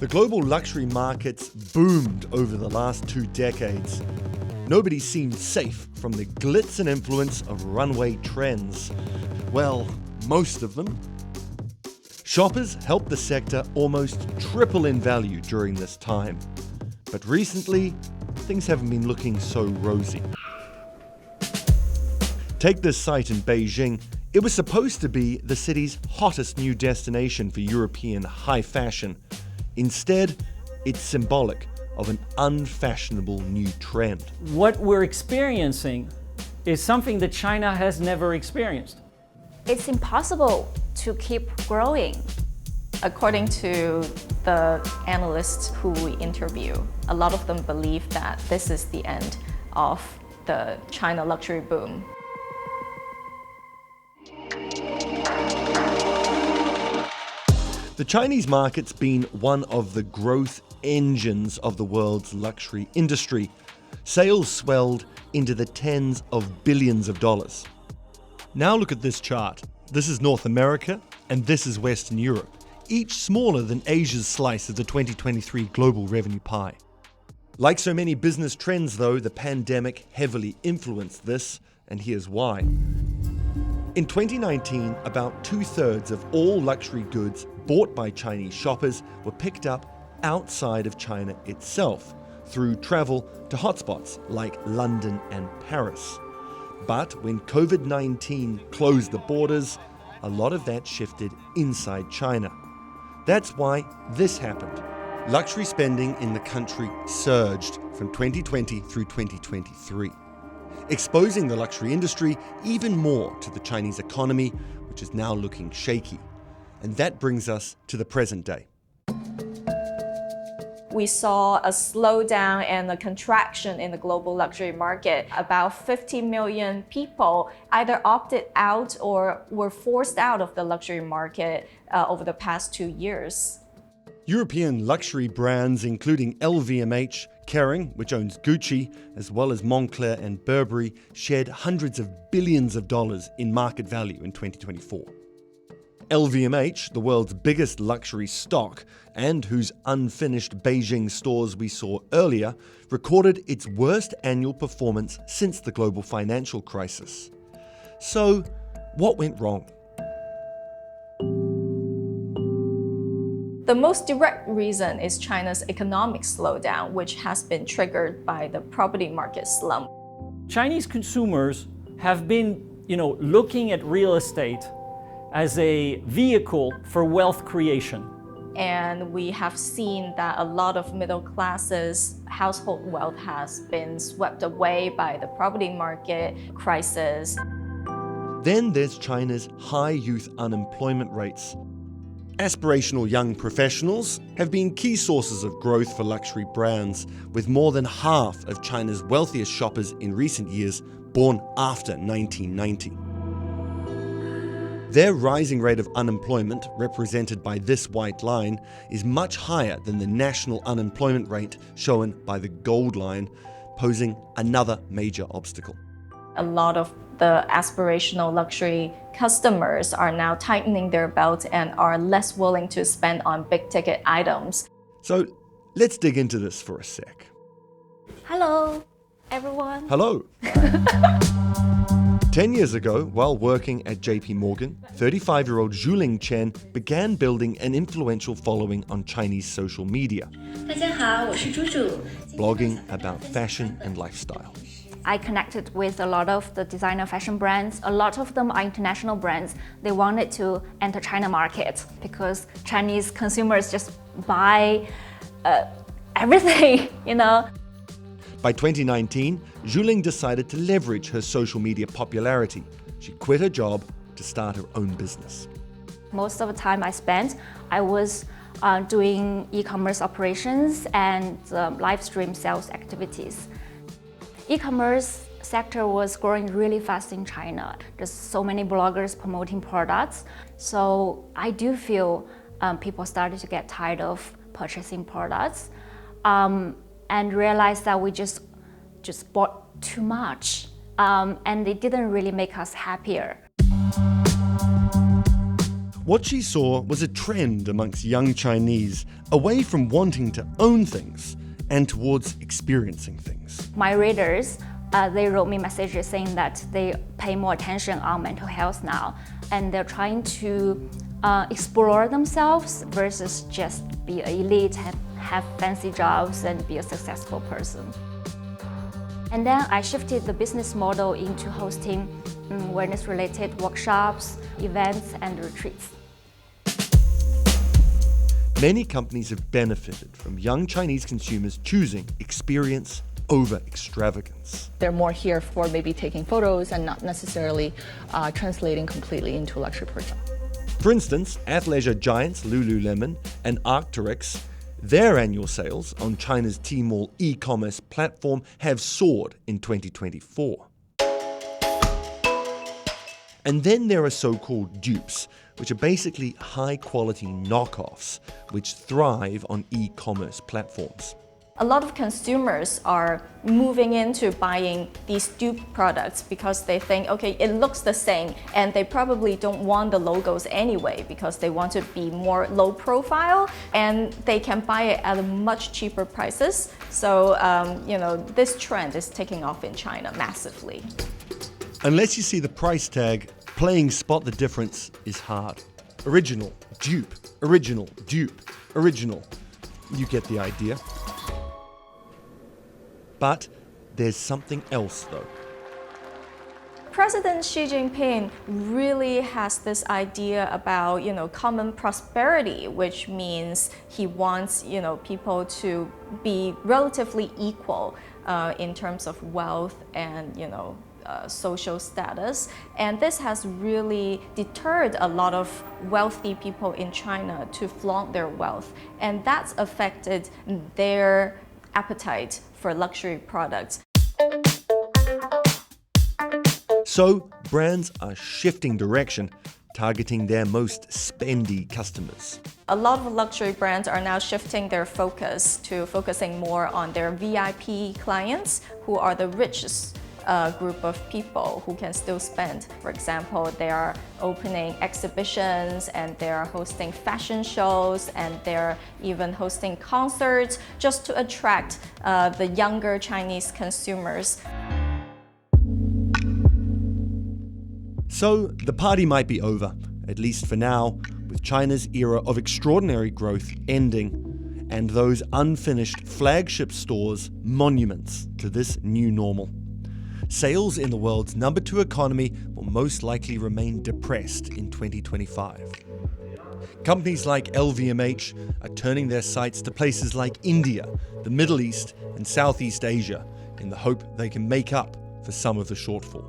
The global luxury markets boomed over the last 2 decades. Nobody seemed safe from the glitz and influence of runway trends. Well, most of them. Shoppers helped the sector almost triple in value during this time. But recently, things haven't been looking so rosy. Take this site in Beijing. It was supposed to be the city's hottest new destination for European high fashion. Instead, it's symbolic of an unfashionable new trend. What we're experiencing is something that China has never experienced. It's impossible to keep growing. According to the analysts who we interview, a lot of them believe that this is the end of the China luxury boom. The Chinese market's been one of the growth engines of the world's luxury industry. Sales swelled into the tens of billions of dollars. Now look at this chart. This is North America and this is Western Europe, each smaller than Asia's slice of the 2023 global revenue pie. Like so many business trends though, the pandemic heavily influenced this, and here's why. In 2019, about 2/3 of all luxury goods bought by Chinese shoppers were picked up outside of China itself, through travel to hotspots like London and Paris. But when COVID-19 closed the borders, a lot of that shifted inside China. That's why this happened. Luxury spending in the country surged from 2020 through 2023, exposing the luxury industry even more to the Chinese economy, which is now looking shaky. And that brings us to the present day. We saw a slowdown and a contraction in the global luxury market. About 50 million people either opted out or were forced out of the luxury market over the past 2 years. European luxury brands including LVMH, Kering, which owns Gucci, as well as Moncler and Burberry, shared hundreds of billions of dollars in market value in 2024. LVMH, the world's biggest luxury stock, and whose unfinished Beijing stores we saw earlier, recorded its worst annual performance since the global financial crisis. So, what went wrong? The most direct reason is China's economic slowdown, which has been triggered by the property market slump. Chinese consumers have been, looking at real estate as a vehicle for wealth creation. And we have seen that a lot of middle classes' household wealth has been swept away by the property market crisis. Then there's China's high youth unemployment rates. Aspirational young professionals have been key sources of growth for luxury brands, with more than half of China's wealthiest shoppers in recent years born after 1990. Their rising rate of unemployment, represented by this white line, is much higher than the national unemployment rate shown by the gold line, posing another major obstacle. A lot of the aspirational luxury customers are now tightening their belt and are less willing to spend on big-ticket items. So let's dig into this for a sec. Hello, everyone. Hello. 10 years ago, while working at JP Morgan, 35-year-old Zhuling Chen began building an influential following on Chinese social media, 大家好，我是猪猪。 blogging about fashion and lifestyle. I connected with a lot of the designer fashion brands. A lot of them are international brands. They wanted to enter China market because Chinese consumers just buy everything, By 2019, Zhuling decided to leverage her social media popularity. She quit her job to start her own business. Most of the time I spent, I was doing e-commerce operations and live stream sales activities. E-commerce sector was growing really fast in China. There's so many bloggers promoting products. So I do feel people started to get tired of purchasing products and realized that we just bought too much and it didn't really make us happier. What she saw was a trend amongst young Chinese away from wanting to own things and towards experiencing things. My readers, they wrote me messages saying that they pay more attention on mental health now, and they're trying to explore themselves versus just be an elite, have fancy jobs, and be a successful person. And then I shifted the business model into hosting wellness-related workshops, events, and retreats. Many companies have benefited from young Chinese consumers choosing experience over extravagance. They're more here for maybe taking photos and not necessarily translating completely into luxury purchase. For instance, athleisure giants Lululemon and Arc'teryx, their annual sales on China's Tmall e-commerce platform have soared in 2024. And then there are so-called dupes, which are basically high-quality knockoffs, which thrive on e-commerce platforms. A lot of consumers are moving into buying these dupe products because they think, okay, it looks the same, and they probably don't want the logos anyway because they want to be more low profile, and they can buy it at much cheaper prices. So, this trend is taking off in China massively. Unless you see the price tag, playing spot the difference is hard. Original, dupe, original, dupe, original. You get the idea. But there's something else, though. President Xi Jinping really has this idea about, common prosperity, which means he wants, people to be relatively equal in terms of wealth and, social status. And this has really deterred a lot of wealthy people in China to flaunt their wealth. And that's affected their appetite for luxury products. So, brands are shifting direction, targeting their most spendy customers. A lot of luxury brands are now shifting their focus to focusing more on their VIP clients, who are the richest group of people who can still spend. For example, they are opening exhibitions, and they are hosting fashion shows, and they're even hosting concerts just to attract the younger Chinese consumers. So, the party might be over, at least for now, with China's era of extraordinary growth ending, and those unfinished flagship stores monuments to this new normal. Sales in the world's number 2 economy will most likely remain depressed in 2025. Companies like LVMH are turning their sights to places like India, the Middle East, and Southeast Asia in the hope they can make up for some of the shortfall.